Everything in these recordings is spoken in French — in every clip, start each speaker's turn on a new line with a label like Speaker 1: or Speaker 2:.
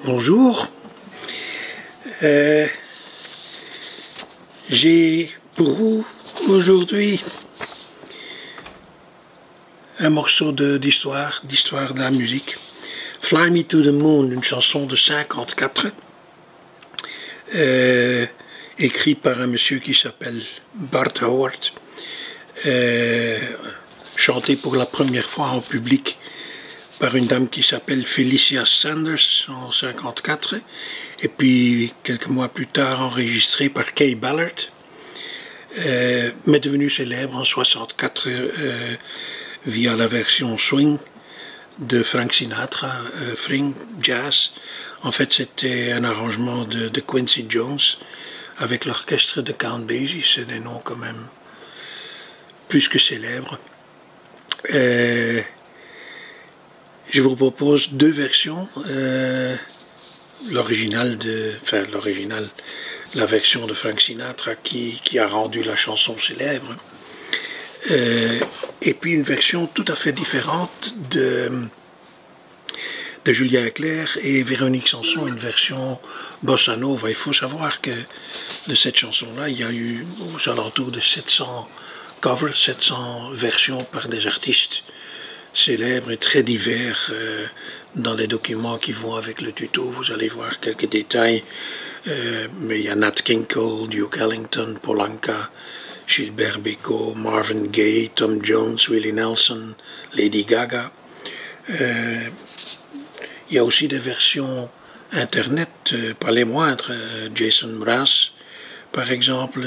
Speaker 1: Bonjour, j'ai pour vous aujourd'hui un morceau d'histoire de la musique. Fly Me to the Moon, une chanson de 54, écrit par un monsieur qui s'appelle Bart Howard, chanté pour la première fois en public par une dame qui s'appelle Felicia Sanders en 54, et puis quelques mois plus tard enregistré par Kay Ballard, mais devenu célèbre en 64 via la version swing de Frank Sinatra, swing jazz. En fait, c'était un arrangement de Quincy Jones avec l'orchestre de Count Basie. C'est des noms quand même plus que célèbres. Je vous propose deux versions, la version de Frank Sinatra qui a rendu la chanson célèbre, et puis une version tout à fait différente de Julien Clerc et Véronique Sanson, une version bossa nova. Il faut savoir que de cette chanson-là, il y a eu aux alentours de 700 covers, 700 versions par des artistes célèbres et très divers. Dans les documents qui vont avec le tuto, vous allez voir quelques détails, mais il y a Nat King Cole, Duke Ellington, Paul Anka, Gilbert Bécaud, Marvin Gaye, Tom Jones, Willie Nelson, Lady Gaga. Il y a aussi des versions internet, pas les moindres, Jason Mraz par exemple,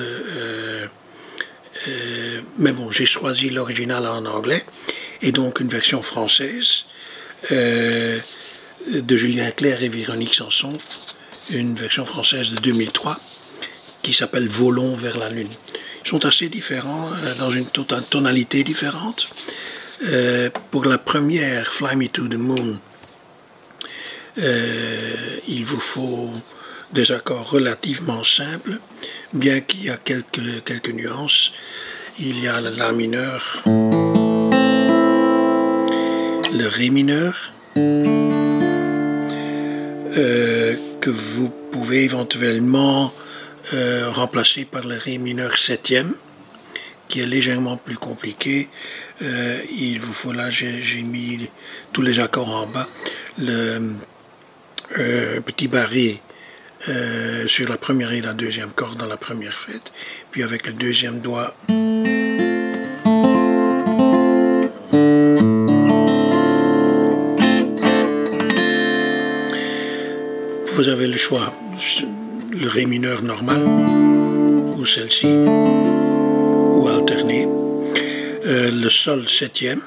Speaker 1: mais bon, j'ai choisi l'original en anglais, et donc une version française de Julien Clerc et Véronique Sanson, une version française de 2003 qui s'appelle Volons vers la Lune. Ils sont assez différents, dans une tonalité différente. Pour la première, Fly Me to the Moon, il vous faut des accords relativement simples, bien qu'il y a quelques nuances. Il y a le La mineur, le Ré mineur, que vous pouvez éventuellement remplacer par le Ré mineur septième, qui est légèrement plus compliqué. Il vous faut, là j'ai mis tous les accords en bas, le petit barré sur la première et la deuxième corde dans la première fête, puis avec le deuxième doigt vous avez le choix, le Ré mineur normal ou celle-ci, ou alterné, le Sol septième,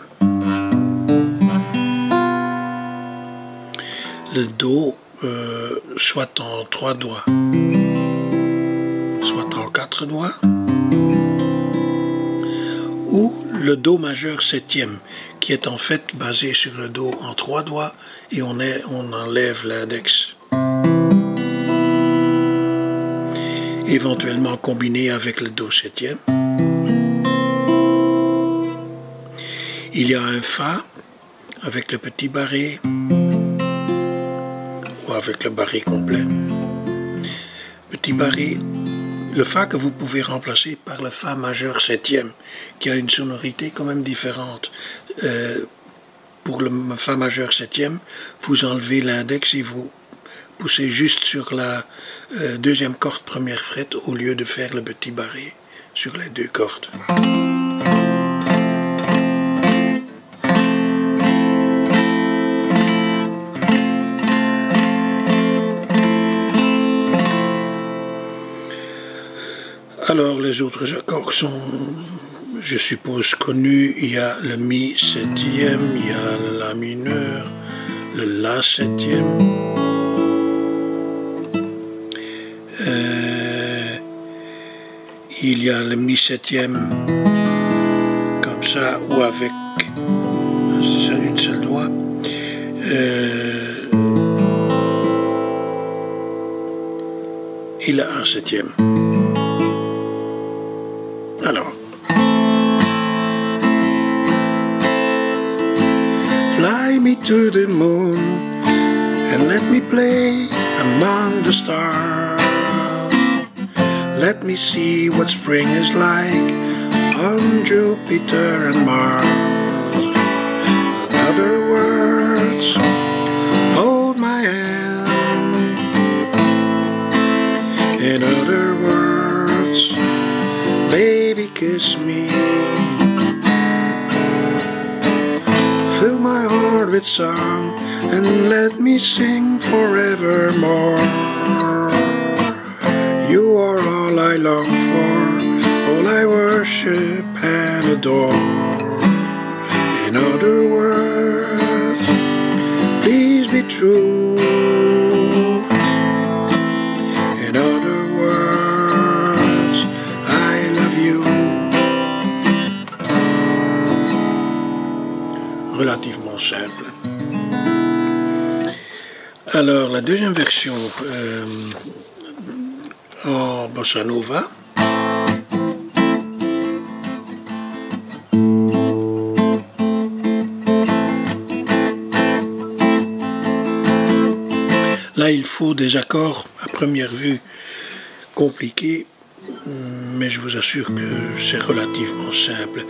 Speaker 1: le Do soit en 3 doigts, soit en 4 doigts, ou le Do majeur septième, qui est en fait basé sur le Do en 3 doigts, et on enlève l'index. Éventuellement combiné avec le Do septième. Il y a un Fa avec le petit barré ou avec le barré complet. Petit barré, le Fa que vous pouvez remplacer par le Fa majeur septième, qui a une sonorité quand même différente. Pour le Fa majeur septième, vous enlevez l'index et vous poussez juste sur la deuxième corde première frette au lieu de faire le petit barré sur les deux cordes. Alors les autres accords sont, je suppose, connus. Il y a le Mi septième, il y a le La mineur, le La septième. Il y a le Mi septième comme ça, ou avec une seule doigt. Et le Un septième. Alors, Fly me to the moon and let me play among the stars. Let me see what spring is like on Jupiter and Mars. In other words, hold my hand. In other words, baby, kiss me. Fill my heart with song and let me sing forevermore. You are all I long for, all I worship and adore. In other words, please be true. In other words, I love you. Relativement simple. Alors, la deuxième version en bossa nova. Là, il faut des accords à première vue compliqués, mais je vous assure que c'est relativement simple.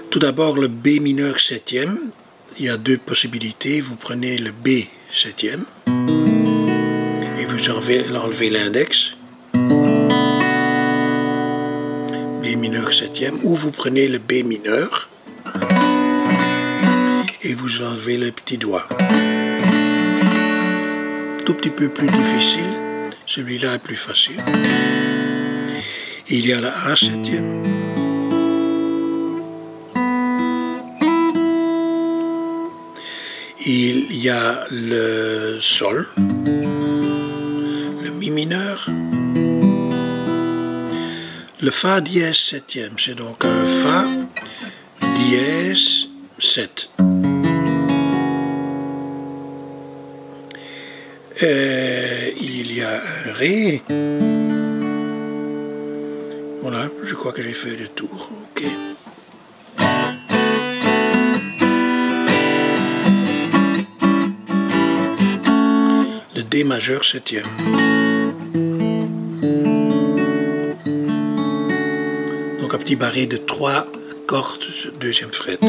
Speaker 1: Tout d'abord, le B mineur septième. Il y a deux possibilités. Vous prenez le B septième et vous enlevez l'index. B mineur septième, ou vous prenez le B mineur et vous enlevez le petit doigt. Tout petit peu plus difficile, celui-là est plus facile. Il y a la A septième. Il y a le Sol, le Mi mineur, le Fa dièse septième, c'est donc un Fa dièse 7. Il y a un Ré. Voilà, je crois que j'ai fait le tour. Ok. Le D majeur septième. Donc un petit barré de 3 cordes deuxième fret.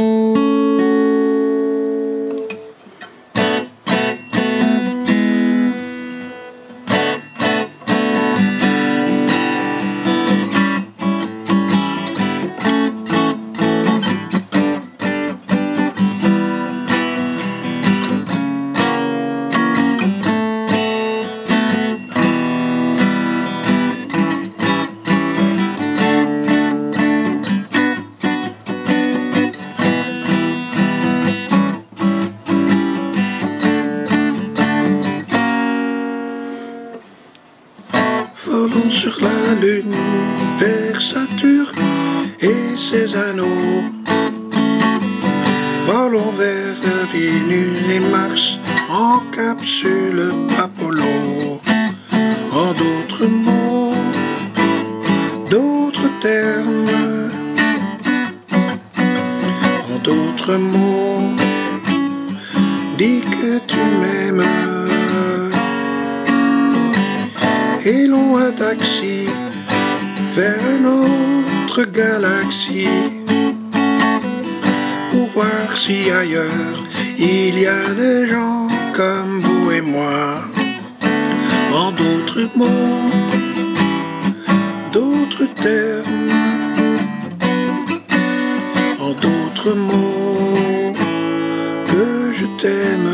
Speaker 1: Volons sur la lune vers Saturne et ses anneaux. Volons vers Vénus et Mars en capsule Apollo. En d'autres mots, d'autres termes, en d'autres mots, dis que tu m'aimes. Et l'on un taxi vers une autre galaxie pour voir si ailleurs il y a des gens comme vous et moi. En d'autres mots, d'autres termes, en d'autres mots, que je t'aime.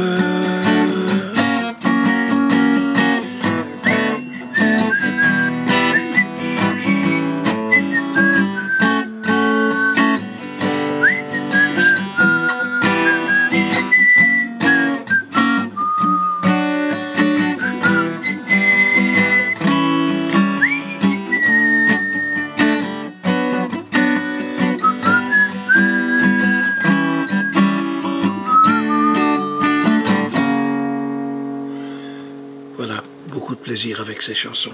Speaker 1: Voilà, beaucoup de plaisir avec ces chansons.